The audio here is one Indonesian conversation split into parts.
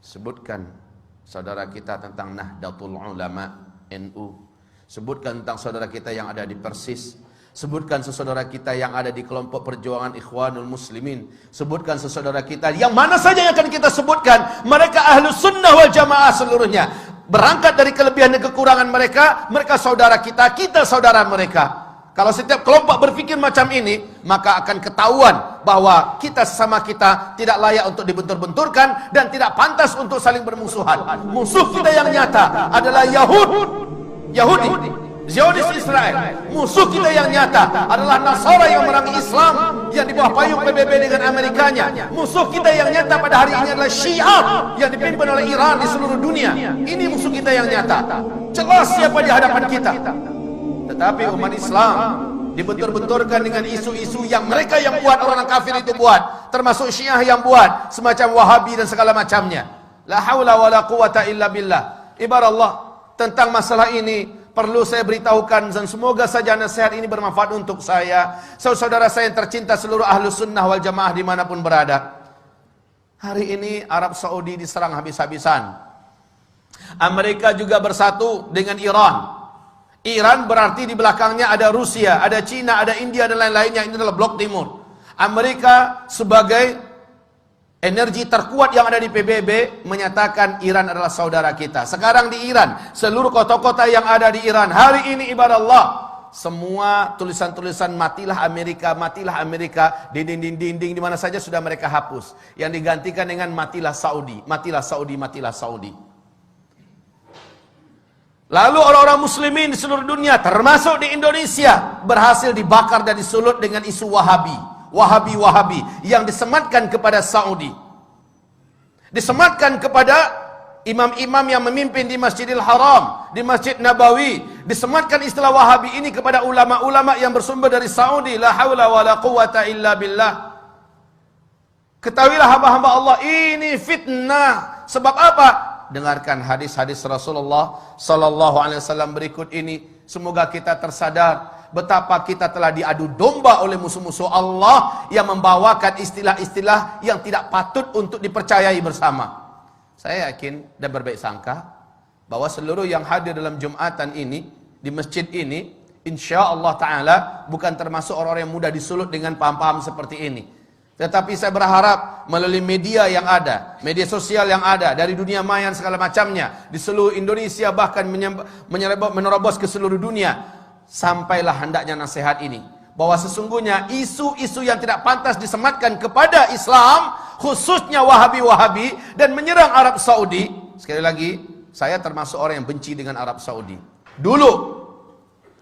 Sebutkan saudara kita tentang Nahdlatul Ulama NU. Sebutkan tentang saudara kita yang ada di Persis. Sebutkan sesaudara kita yang ada di kelompok perjuangan Ikhwanul Muslimin. Sebutkan sesaudara kita yang mana saja yang akan kita sebutkan. Mereka Ahlus Sunnah wal Jamaah seluruhnya. Berangkat dari kelebihan dan kekurangan mereka, mereka saudara kita, kita saudara mereka. Kalau setiap kelompok berpikir macam ini, maka akan ketahuan bahwa kita sesama kita tidak layak untuk dibentur-benturkan dan tidak pantas untuk saling bermusuhan. Musuh kita yang nyata adalah Yahudi, Zionis Israel. Musuh kita yang nyata adalah Nasara yang memerangi Islam yang di bawah payung PBB dengan Amerikanya. Musuh kita yang nyata pada hari ini adalah Syiah yang dipimpin oleh Iran di seluruh dunia. Ini musuh kita yang nyata. Jelas siapa di hadapan kita. Tetapi umat Islam dibentur-benturkan dengan isu-isu yang mereka yang buat, orang kafir itu buat, termasuk Syiah yang buat, semacam Wahabi dan segala macamnya. La haula wala quwata illa billah. Ibarat Allah, tentang masalah ini perlu saya beritahukan dan semoga saja nasihat ini bermanfaat untuk saya, saudara saya yang tercinta seluruh Ahlus Sunnah wal Jamaah dimanapun berada. Hari ini Arab Saudi diserang habis-habisan. Amerika juga bersatu dengan Iran. Iran berarti di belakangnya ada Rusia, ada Cina, ada India dan lain-lainnya. Ini adalah blok timur. Amerika sebagai energi terkuat yang ada di PBB menyatakan Iran adalah saudara kita. Sekarang di Iran, seluruh kota-kota yang ada di Iran hari ini ibarat Allah, semua tulisan-tulisan matilah Amerika di dinding-dinding di mana saja sudah mereka hapus. Yang digantikan dengan matilah Saudi, matilah Saudi, matilah Saudi. Lalu orang-orang muslimin di seluruh dunia termasuk di Indonesia berhasil dibakar dan disulut dengan isu Wahabi yang disematkan kepada Saudi. Disematkan kepada imam-imam yang memimpin di Masjidil Haram, di Masjid Nabawi. Disematkan istilah Wahabi ini kepada ulama-ulama yang bersumber dari Saudi. La haula wala quwata illa billah. Ketahuilah hamba-hamba Allah, ini fitnah. Sebab apa? Dengarkan hadis-hadis Rasulullah sallallahu alaihi wasallam berikut ini. Semoga kita tersadar betapa kita telah diadu domba oleh musuh-musuh Allah yang membawakan istilah-istilah yang tidak patut untuk dipercayai bersama. Saya yakin dan berbaik sangka bahwa seluruh yang hadir dalam Jumatan ini di masjid ini insyaallah taala bukan termasuk orang-orang yang mudah disulut dengan paham-paham seperti ini. Tetapi saya berharap melalui media yang ada, media sosial yang ada, dari dunia maya segala macamnya, di seluruh Indonesia bahkan menerobos ke seluruh dunia, sampailah hendaknya nasihat ini. Bahwa sesungguhnya isu-isu yang tidak pantas disematkan kepada Islam, khususnya Wahabi-Wahabi, dan menyerang Arab Saudi. Sekali lagi, saya termasuk orang yang benci dengan Arab Saudi. Dulu,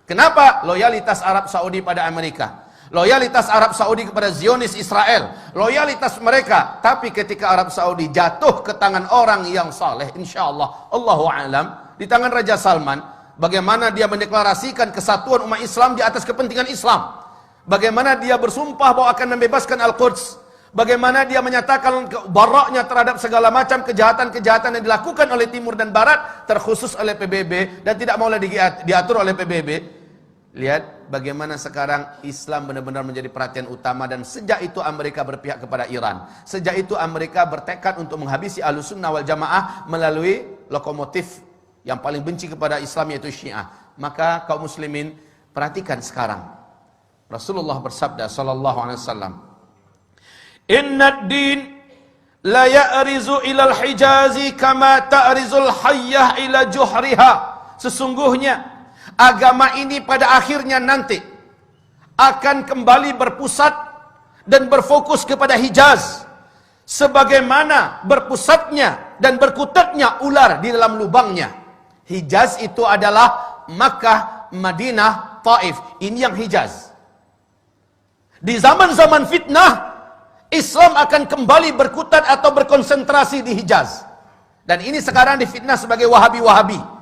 kenapa? Loyalitas Arab Saudi pada Amerika. Loyalitas Arab Saudi kepada Zionis Israel, loyalitas mereka. Tapi ketika Arab Saudi jatuh ke tangan orang yang saleh, insyaallah, Allahu a'lam, di tangan Raja Salman, bagaimana dia mendeklarasikan kesatuan umat Islam di atas kepentingan Islam, bagaimana dia bersumpah bahwa akan membebaskan Al-Quds, bagaimana dia menyatakan baraknya terhadap segala macam kejahatan-kejahatan yang dilakukan oleh Timur dan Barat, terkhusus oleh PBB, dan tidak mau diatur oleh PBB. Lihat bagaimana sekarang Islam benar-benar menjadi perhatian utama, dan sejak itu Amerika berpihak kepada Iran. Sejak itu Amerika bertekad untuk menghabisi Ahlus Sunnah wal Jamaah melalui lokomotif yang paling benci kepada Islam, yaitu Syiah. Maka kaum muslimin perhatikan sekarang. Rasulullah bersabda sallallahu alaihi wasallam, "Innad din la ya'rizu ilal hijazi kama ta'rizul hayyah ila juhriha." Sesungguhnya agama ini pada akhirnya nanti akan kembali berpusat dan berfokus kepada Hijaz, sebagaimana berpusatnya dan berkutatnya ular di dalam lubangnya. Hijaz itu adalah Makkah, Madinah, Taif. Ini yang Hijaz. Di zaman-zaman fitnah, Islam akan kembali berkutat atau berkonsentrasi di Hijaz. Dan ini sekarang difitnah sebagai Wahabi-Wahabi.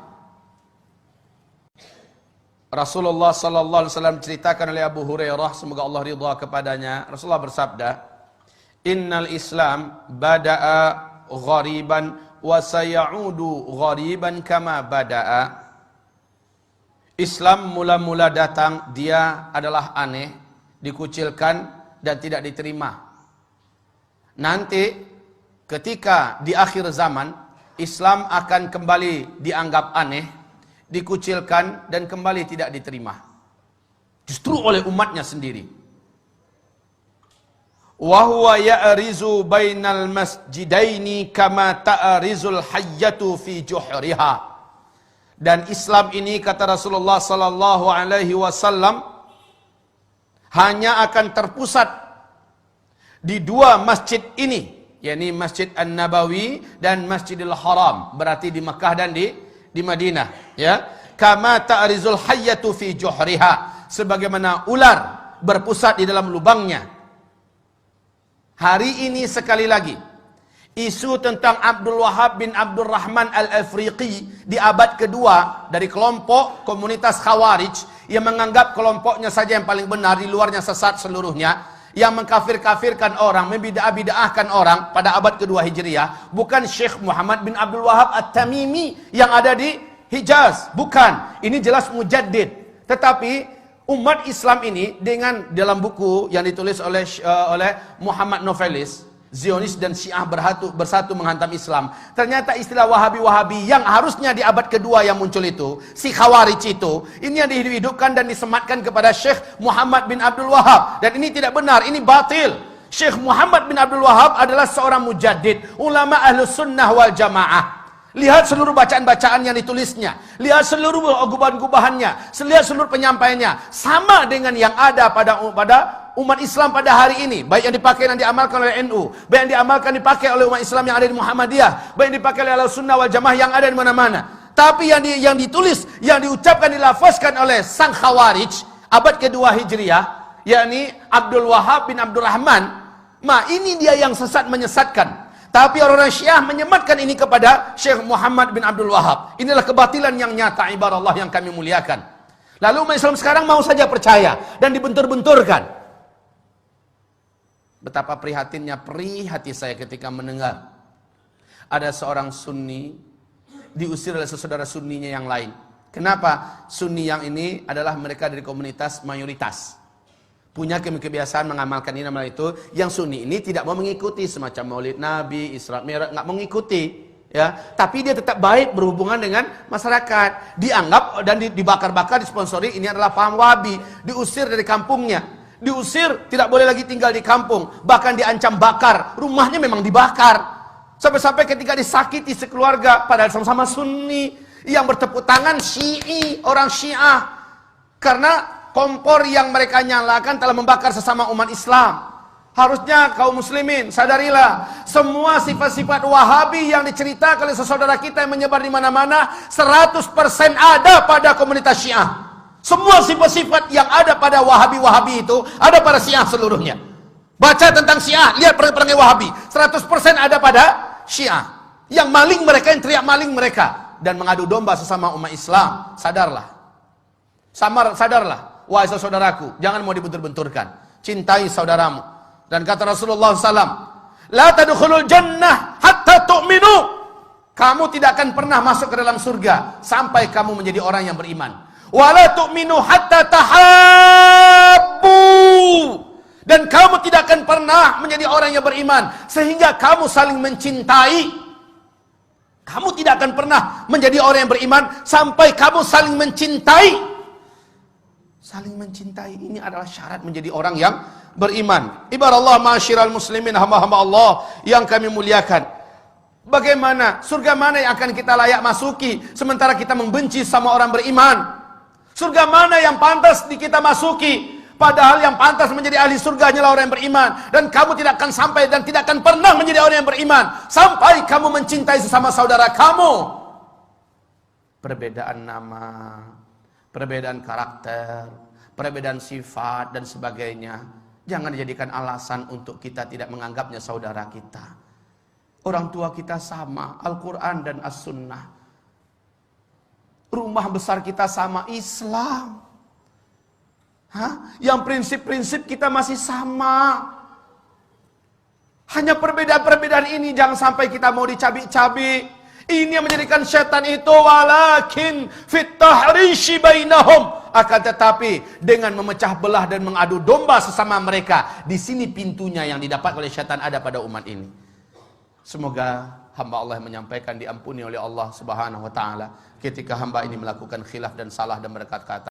Rasulullah sallallahu alaihi wasallam ceritakan oleh Abu Hurairah, semoga Allah ridha kepadanya. Rasulullah bersabda, "Innal Islam bada'a ghariban wa sayaudu ghariban kama bada'a." Islam mula-mula datang, dia adalah aneh, dikucilkan dan tidak diterima. Nanti ketika di akhir zaman Islam akan kembali dianggap aneh, dikucilkan dan kembali tidak diterima. Justru oleh umatnya sendiri. Wa huwa ya'rizu bainal masjidaini kama ta'rizul hayyatu fi juhriha. Dan Islam ini, kata Rasulullah sallallahu alaihi wasallam, hanya akan terpusat di dua masjid ini, yakni Masjid An-Nabawi dan Masjidil Haram, berarti di Mekah dan di Madinah, ya. Kama ta'rizul hayyatu fi juhriha, sebagaimana ular berpusat di dalam lubangnya. Hari ini sekali lagi isu tentang Abdul Wahab bin Abdul Rahman Al-Afriqi di abad kedua dari kelompok komunitas Khawarij yang menganggap kelompoknya saja yang paling benar, di luarnya sesat seluruhnya, yang mengkafir-kafirkan orang, membidah-bidahkan orang pada abad kedua Hijriah, bukan Syekh Muhammad bin Abdul Wahab At-Tamimi yang ada di Hijaz, bukan. Ini jelas mujaddid. Tetapi umat Islam ini dengan dalam buku yang ditulis oleh Muhammad Novelis, Zionis dan Syiah bersatu menghantam Islam. Ternyata istilah Wahabi-Wahabi yang harusnya di abad kedua yang muncul itu, si Khawarij itu, ini yang dihidupkan dan disematkan kepada Syekh Muhammad bin Abdul Wahab. Dan ini tidak benar, ini batil. Syekh Muhammad bin Abdul Wahab adalah seorang mujaddid, ulama Ahlus Sunnah wal Jamaah. Lihat seluruh bacaan-bacaan yang ditulisnya, lihat seluruh gubahan-gubahannya, lihat seluruh penyampaiannya, sama dengan yang ada pada umat Islam pada hari ini, baik yang dipakai dan diamalkan oleh NU, baik yang dipakai oleh umat Islam yang ada di Muhammadiyah, baik yang dipakai oleh Ahlussunnah wal Jamaah yang ada di mana-mana. Tapi yang ditulis, yang diucapkan, dilafazkan oleh sang Khawarij abad kedua Hijriah, yakni Abdul Wahab bin Abdul Rahman, ini dia yang sesat, menyesatkan. Tapi orang-orang Syiah menyematkan ini kepada Syekh Muhammad bin Abdul Wahab. Inilah kebatilan yang nyata, ibarat Allah yang kami muliakan. Lalu umat Islam sekarang mau saja percaya dan dibentur-benturkan. Betapa prihatinnya, perih hati saya ketika mendengar ada seorang Sunni diusir oleh saudara Sunninya yang lain. Kenapa? Sunni yang ini adalah mereka dari komunitas mayoritas, punya kebiasaan mengamalkan ini amal itu. Yang Sunni ini tidak mau mengikuti semacam Maulid Nabi, Isra Mi'raj, nggak mengikuti, ya. Tapi dia tetap baik berhubungan dengan masyarakat. Dianggap dan dibakar-bakar, disponsori, ini adalah paham Wahabi. Diusir dari kampungnya, diusir, tidak boleh lagi tinggal di kampung, bahkan diancam bakar. Rumahnya memang dibakar. Sampai-sampai ketika disakiti sekeluarga, padahal sama-sama Sunni, yang bertepuk tangan Syi'i, orang Syiah, karena kompor yang mereka nyalakan telah membakar sesama umat Islam. Harusnya kaum muslimin sadarilah, semua sifat-sifat Wahabi yang diceritakan oleh saudara kita yang menyebar di mana-mana 100% ada pada komunitas Syiah. Semua sifat-sifat yang ada pada Wahabi-Wahabi itu ada pada Syiah seluruhnya. Baca tentang Syiah, lihat perangai Wahabi, 100% ada pada Syiah. Yang maling mereka, yang teriak maling mereka, dan mengadu domba sesama umat Islam. Sadarlah, sadarlah. Wahai saudaraku, jangan mau dibentur-benturkan. Cintai saudaramu. Dan kata Rasulullah SAW, la tadkhulul jannah hatta tu'minu. Kamu tidak akan pernah masuk ke dalam surga sampai kamu menjadi orang yang beriman. Wa la tu'minu hatta tahabbu. Dan kamu tidak akan pernah menjadi orang yang beriman sehingga kamu saling mencintai. Kamu tidak akan pernah menjadi orang yang beriman sampai kamu saling mencintai. Saling mencintai ini adalah syarat menjadi orang yang beriman. Ibarat Allah, ma'asyiral muslimin, hamba-hamba Allah yang kami muliakan. Bagaimana, surga mana yang akan kita layak masuki sementara kita membenci sama orang beriman? Surga mana yang pantas kita masuki? Padahal yang pantas menjadi ahli surga hanyalah orang yang beriman. Dan kamu tidak akan sampai dan tidak akan pernah menjadi orang yang beriman sampai kamu mencintai sesama saudara kamu. Perbedaan nama, perbedaan karakter, perbedaan sifat dan sebagainya, jangan dijadikan alasan untuk kita tidak menganggapnya saudara kita. Orang tua kita sama, Al-Quran dan As-Sunnah. Rumah besar kita sama, Islam. Yang prinsip-prinsip kita masih sama. Hanya perbedaan-perbedaan ini jangan sampai kita mau dicabik-cabik. Ini yang menjadikan setan itu, walakin fit tahrishi bainahum, akan tetapi dengan memecah belah dan mengadu domba sesama mereka. Di sini pintunya yang didapat oleh setan ada pada umat ini. Semoga hamba Allah yang menyampaikan diampuni oleh Allah Subhanahu wa taala ketika hamba ini melakukan khilaf dan salah dan berkata-kata.